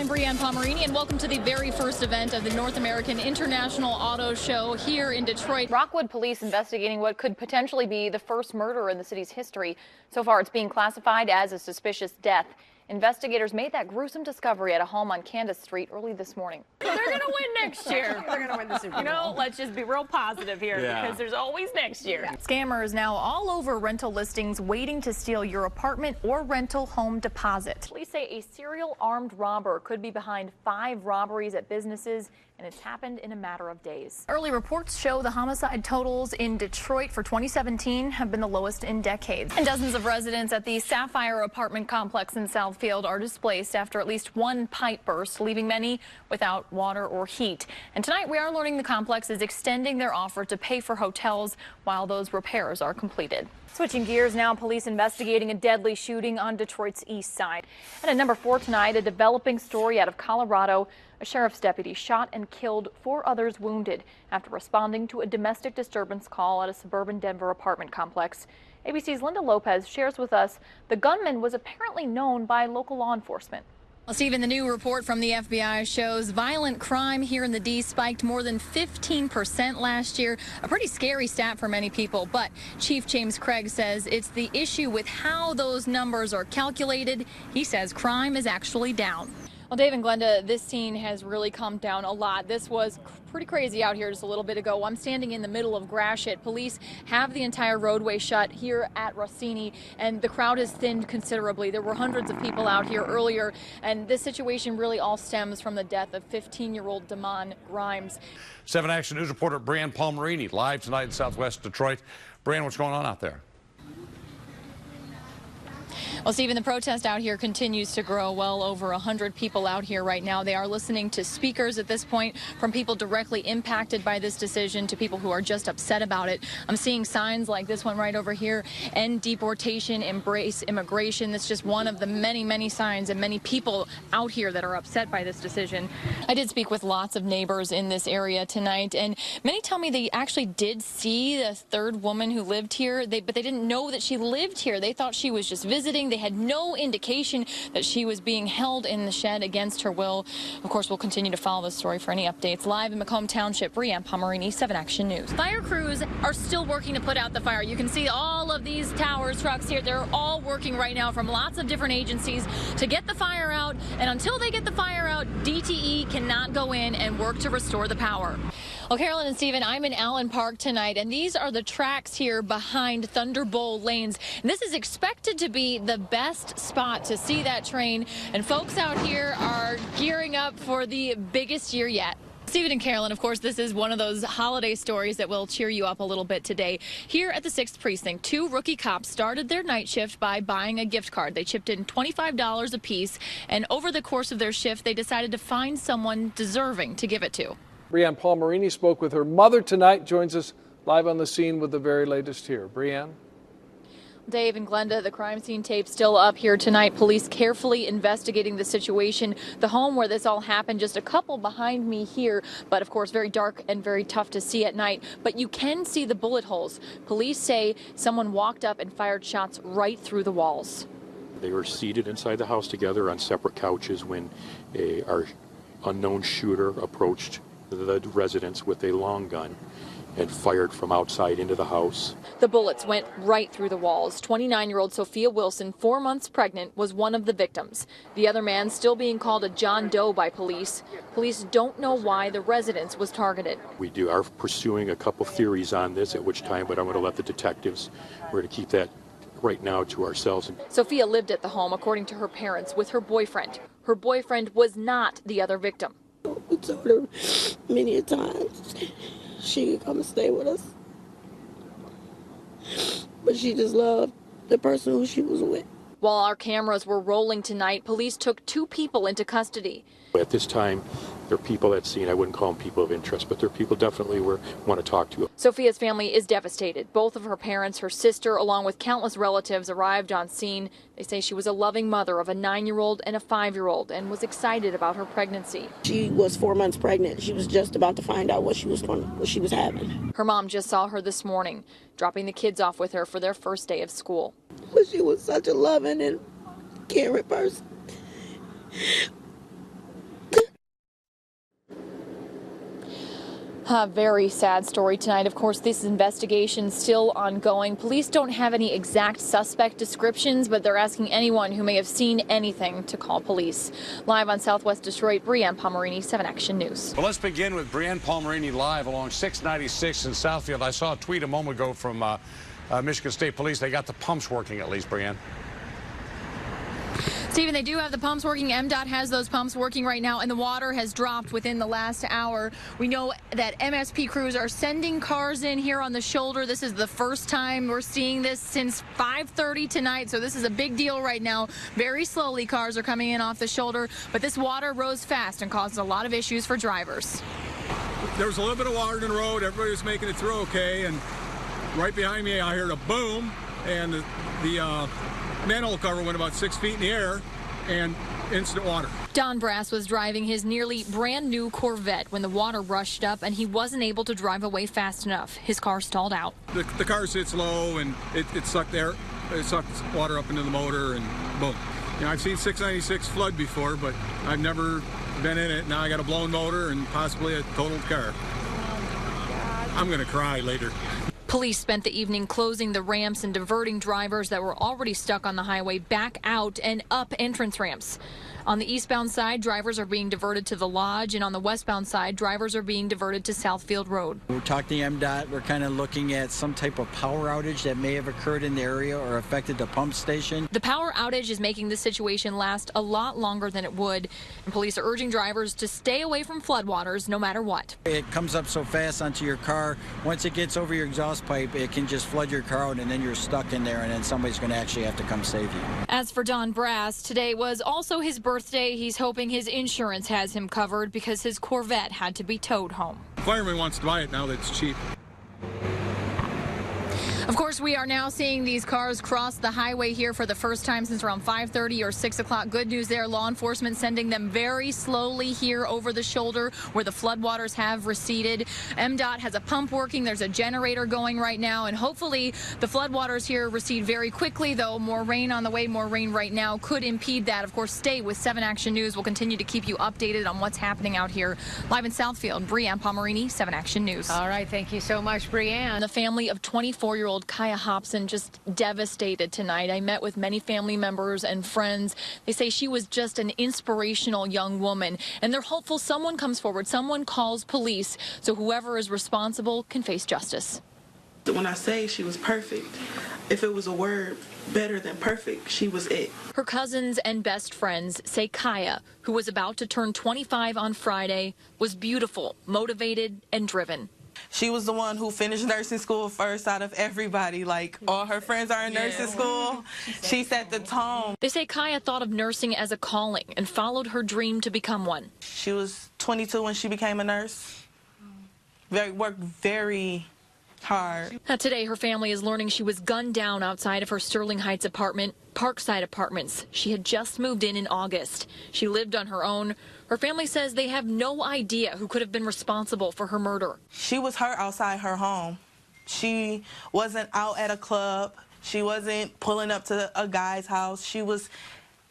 I'm Breanne Reel, and welcome to the very first event of the North American International Auto Show here in Detroit. Rockwood police investigating what could potentially be the first murder in the city's history. So far, it's being classified as a suspicious death. Investigators made that gruesome discovery at a home on Candace Street early this morning. They're going to win next year. They're going to win the Super Bowl. You know, let's just be real positive here because there's always next year. Scammers now all over rental listings waiting to steal your apartment or rental home deposit. Police say a serial armed robber could be behind 5 robberies at businesses, and it's happened in a matter of days. Early reports show the homicide totals in Detroit for 2017 have been the lowest in decades. And dozens of residents at the Sapphire apartment complex in Southfield are displaced after at least one pipe burst, leaving many without water or heat. And tonight we are learning the complex is extending their offer to pay for hotels while those repairs are completed. Switching gears now, police investigating a deadly shooting on Detroit's east side. And at number 4 tonight, a developing story out of Colorado. A sheriff's deputy shot and killed 4 others wounded after responding to a domestic disturbance call at a suburban Denver apartment complex. ABC's Linda Lopez shares with us the gunman was apparently known by local law enforcement. Well, Stephen, the new report from the FBI shows violent crime here in the D spiked more than 15% last year. A pretty scary stat for many people, but Chief James Craig says it's the issue with how those numbers are calculated. He says crime is actually down. Well, Dave and Glenda, this scene has really calmed down a lot. This was pretty crazy out here just a little bit ago. I'm standing in the middle of Gratiot. Police have the entire roadway shut here at Rossini, and the crowd has thinned considerably. There were hundreds of people out here earlier, and this situation really all stems from the death of 15-year-old Damon Grimes. 7 Action News reporter Breanne Reel live tonight in Southwest Detroit. Breanne, what's going on out there? Well, Stephen, the protest out here continues to grow. Well over 100 people out here right now. They are listening to speakers at this point, from people directly impacted by this decision to people who are just upset about it. I'm seeing signs like this one right over here: end deportation, embrace immigration. That's just one of the many, many signs and many people out here that are upset by this decision. I did speak with lots of neighbors in this area tonight, and many tell me they actually did see the third woman who lived here, but they didn't know that she lived here. They thought she was just visiting. They had no indication that she was being held in the shed against her will. Of course, we'll continue to follow this story for any updates. Live in Macomb Township, Breanne Reel, 7 Action News. Fire crews are still working to put out the fire. You can see all of these towers, trucks here. They're all working right now from lots of different agencies to get the fire out. And until they get the fire out, DTE cannot go in and work to restore the power. Well, Carolyn and Stephen, I'm in Allen Park tonight, and these are the tracks here behind Thunderbolt Lanes. And this is expected to be the best spot to see that train, and folks out here are gearing up for the biggest year yet. Stephen and Carolyn, of course, this is one of those holiday stories that will cheer you up a little bit today. Here at the 6th Precinct, 2 rookie cops started their night shift by buying a gift card. They chipped in $25 apiece, and over the course of their shift, they decided to find someone deserving to give it to. Breanne Reel spoke with her mother tonight, joins us live on the scene with the very latest here. Breanne? Dave and Glenda, the crime scene tape still up here tonight. Police carefully investigating the situation. The home where this all happened, just a couple behind me here, but of course very dark and very tough to see at night. But you can see the bullet holes. Police say someone walked up and fired shots right through the walls. They were seated inside the house together on separate couches when our unknown shooter approached the residence with a long gun and fired from outside into the house. The bullets went right through the walls. 29-year-old Sophia Wilson, 4 months pregnant, was one of the victims. The other man still being called a John Doe by police. Police don't know why the residence was targeted. We are pursuing a couple theories on this, at which time, but I'm going to let the detectives, we're going to keep that right now to ourselves. Sophia lived at the home, according to her parents, with her boyfriend. Her boyfriend was not the other victim. We told her many times she could come and stay with us, but she just loved the person who she was with. While our cameras were rolling tonight, police took 2 people into custody. At this time, there are people at scene. I wouldn't call them people of interest, but there are people definitely we want to talk to. Sophia's family is devastated. Both of her parents, her sister, along with countless relatives, arrived on scene. They say she was a loving mother of a 9-year-old and a 5-year-old and was excited about her pregnancy. She was 4 months pregnant. She was just about to find out what she was having. Her mom just saw her this morning, dropping the kids off with her for their first day of school. But she was such a loving and caring person. A very sad story tonight. Of course, this investigation still ongoing. Police don't have any exact suspect descriptions, but they're asking anyone who may have seen anything to call police. Live on Southwest Detroit, Breanne Reel, 7 Action News. Well, let's begin with Breanne Reel live along 696 in Southfield. I saw a tweet a moment ago from Michigan State Police. They got the pumps working at least, Breanne. Stephen, they do have the pumps working. MDOT has those pumps working right now, and the water has dropped within the last hour. We know that MSP crews are sending cars in here on the shoulder. This is the first time we're seeing this since 5:30 tonight, so this is a big deal right now. Very slowly cars are coming in off the shoulder, but this water rose fast and caused a lot of issues for drivers. There was a little bit of water in the road. Everybody was making it through okay, and right behind me I heard a boom, and the manhole cover went about 6 feet in the air, and instant water. Don Brass was driving his nearly brand new Corvette when the water rushed up, and he wasn't able to drive away fast enough. His car stalled out. The car sits low, and it sucked air. It sucked water up into the motor, and boom. You know, I've seen 696 flood before, but I've never been in it. Now I got a blown motor and possibly a totaled car. I'm gonna cry later. Police spent the evening closing the ramps and diverting drivers that were already stuck on the highway back out and up entrance ramps. On the eastbound side, drivers are being diverted to the lodge, and on the westbound side, drivers are being diverted to Southfield Road. We're talking to MDOT. We're kind of looking at some type of power outage that may have occurred in the area or affected the pump station. The power outage is making the situation last a lot longer than it would, and police are urging drivers to stay away from floodwaters no matter what. It comes up so fast onto your car. Once it gets over your exhaust pipe, it can just flood your car out, and then you're stuck in there, and then somebody's going to actually have to come save you. As for Don Brass, today was also his birthday. He's hoping his insurance has him covered because his Corvette had to be towed home. Fireman wants to buy it now that it's cheap. Of course, we are now seeing these cars cross the highway here for the first time since around 5:30 or 6 o'clock. Good news there. Law enforcement sending them very slowly here over the shoulder where the floodwaters have receded. MDOT has a pump working. There's a generator going right now, and hopefully the floodwaters here recede very quickly, though more rain on the way. More rain right now could impede that. Of course, stay with 7 Action News. We'll continue to keep you updated on what's happening out here. Live in Southfield, Breanne Reel, 7 Action News. All right, thank you so much, Breanne. The family of 24-year-old Kaya Hobson just devastated tonight. I met with many family members and friends. They say she was just an inspirational young woman, and they're hopeful someone comes forward, someone calls police, so whoever is responsible can face justice. When I say she was perfect, if it was a word better than perfect, she was it. Her cousins and best friends say Kaya, who was about to turn 25 on Friday, was beautiful, motivated, and driven. She was the one who finished nursing school first out of everybody. Like, all her friends are in nursing school. She set the tone. They say Kaya thought of nursing as a calling and followed her dream to become one. She was 22 when she became a nurse. Worked very hard. Today, her family is learning she was gunned down outside of her Sterling Heights apartment, Parkside Apartments. She had just moved in August. She lived on her own. Her family says they have no idea who could have been responsible for her murder. She was hurt outside her home. She wasn't out at a club. She wasn't pulling up to a guy's house. She was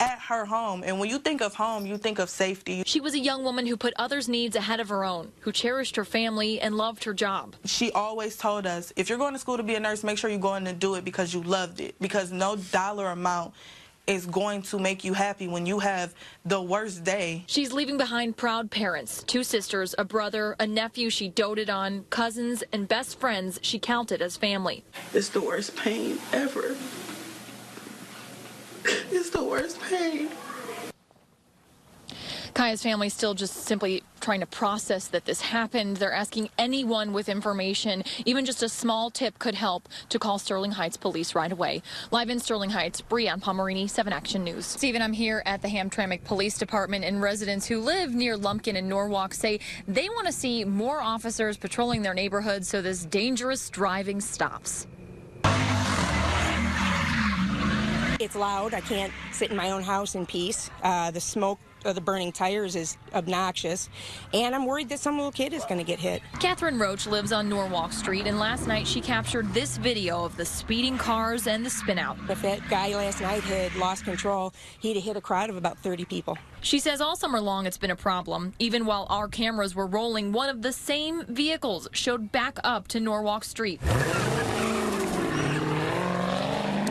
at her home. And when you think of home, you think of safety. She was a young woman who put others' needs ahead of her own, who cherished her family and loved her job. She always told us, if you're going to school to be a nurse, make sure you're going to do it because you loved it. Because no dollar amount is going to make you happy when you have the worst day. She's leaving behind proud parents, 2 sisters, a brother, a nephew she doted on, cousins, and best friends she counted as family. It's the worst pain ever. It's the worst pain. Kaya's family still just simply trying to process that this happened. They're asking anyone with information, even just a small tip could help, to call Sterling Heights Police right away. Live in Sterling Heights, Breanne Reel, 7 Action News. Stephen, I'm here at the Hamtramck Police Department, and residents who live near Lumpkin and Norwalk say they want to see more officers patrolling their neighborhoods so this dangerous driving stops. It's loud. I can't sit in my own house in peace. The smoke of the burning tires is obnoxious, and I'm worried that some little kid is going to get hit. Catherine Roach lives on Norwalk Street, and last night she captured this video of the speeding cars and the spin-out. If that guy last night had lost control, he'd have hit a crowd of about 30 people. She says all summer long it's been a problem. Even while our cameras were rolling, one of the same vehicles showed back up to Norwalk Street.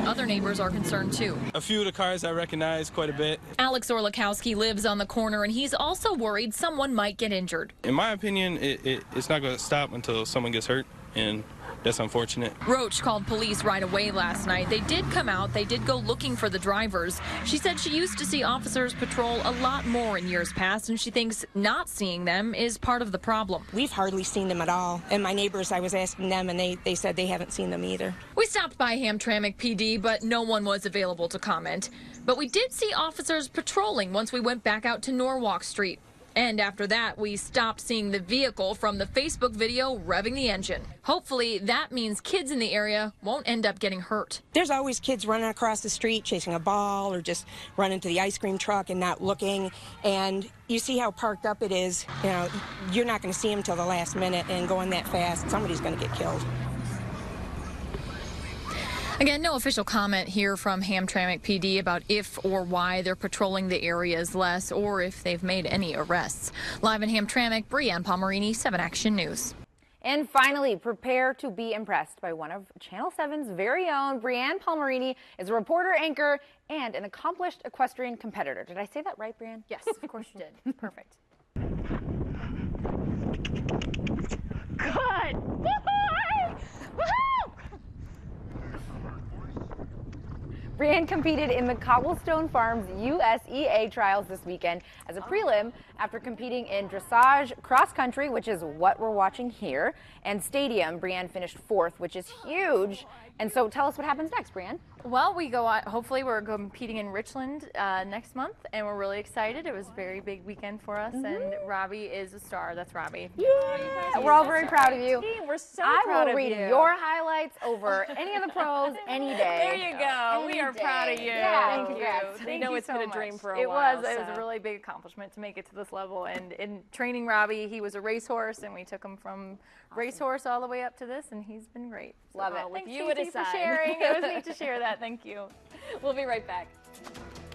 Other neighbors are concerned too. A few of the cars I recognize quite a bit. Alex Orlikowski lives on the corner, and he's also worried someone might get injured. In my opinion, it's not going to stop until someone gets hurt, and that's unfortunate. Roach called police right away last night. They did come out. They did go looking for the drivers. She said she used to see officers patrol a lot more in years past, and she thinks not seeing them is part of the problem. We've hardly seen them at all. And my neighbors, I was asking them, and they said they haven't seen them either. We stopped by Hamtramck PD, but no one was available to comment. But we did see officers patrolling once we went back out to Norwalk Street. And after that, we stopped seeing the vehicle from the Facebook video revving the engine. Hopefully, that means kids in the area won't end up getting hurt. There's always kids running across the street chasing a ball or just running to the ice cream truck and not looking. And you see how parked up it is. You know, you're not going to see them till the last minute, and going that fast, somebody's going to get killed. Again, no official comment here from Hamtramck PD about if or why they're patrolling the areas less or if they've made any arrests. Live in Hamtramck, Breanne Palmerini, 7 Action News. And finally, prepare to be impressed by one of Channel 7's very own. Breanne Palmerini is a reporter, anchor, and an accomplished equestrian competitor. Did I say that right, Breanne? Yes, of course you did. Perfect. Good. Woohoo! Breanne competed in the Cobblestone Farms USEA trials this weekend as a prelim after competing in dressage, cross country, which is what we're watching here, and stadium. Breanne finished 4th, which is huge. And so tell us what happens next, Breanne. Well, we go out, hopefully we're competing in Richland next month, and we're really excited. It was a very big weekend for us, and Robbie is a star. That's Robbie. Yeah, we're all very proud of you. We're so I proud will of read you. your highlights over any of the pros any day. There you go. We are proud of you. Yeah, Congrats. We know it's been a dream for a It while. was a really big accomplishment to make it to this level. And in training Robbie, he was a racehorse, and we took him from racehorse all the way up to this, and he's been great. Love it. With Thanks, you at his Stacey, for side. sharing. It was neat to share that. Thank you. We'll be right back.